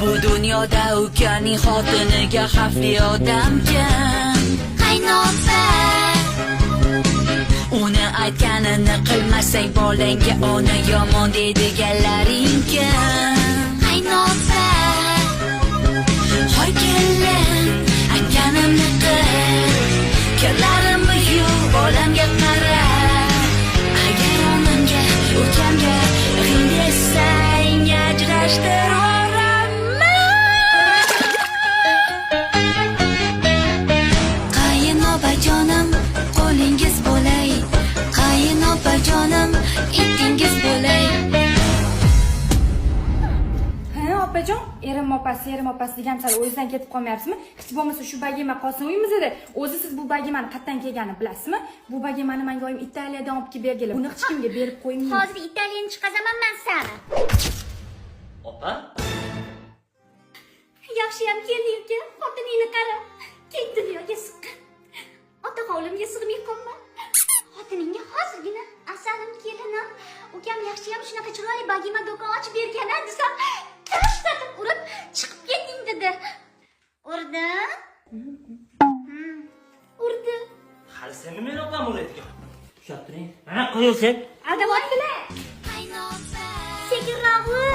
Bu dunyoda ukaning xotiniga xavfli odam kim? Qaynota. Uni aytganini qilmasang bolangga ona yomon deydiganlaring kim? Qaynota. Hoy kelin, aytganimni qil. Kirlarimni yuvib bolamga qara. Agar onamga, ukamga g'ing desang ajrashtir. Qaynopajonim, qo'lingiz bo'lay. Qaynopajonim, itingiz bo'lay. Opajon, erim opasi degancha o'zingizdan ketib qolmayapsizmi? Hech bo'lmasa shu bagima qolsin uyimizda. O'zi siz bu bagimani qayerdan kelganini bilasizmi? Bu bagimani menga oyim Italiyadan olib kelib berganlar. Uni hech kimga berib qo'ymayman. Hozir Italiyani chiqazaman men seni. Opa? Yaxshiyam kelding-ku, xotiningni qara. Keng dunyoga siqqan. Ota hovlimga sig'may qolma. Xotiningga hozirgina asalim kelinim. Ukam yaxshiyam shunaqa chiroyli bagima do'kon ochib bergan-a desam, tashlatib urib chiqib keting dedi. Urdi? Urdi. Hali sen meni opam o'laydigan. Ushlab turing. Mana qo'yilsin. Aldamotdilar. Sekinroq ur.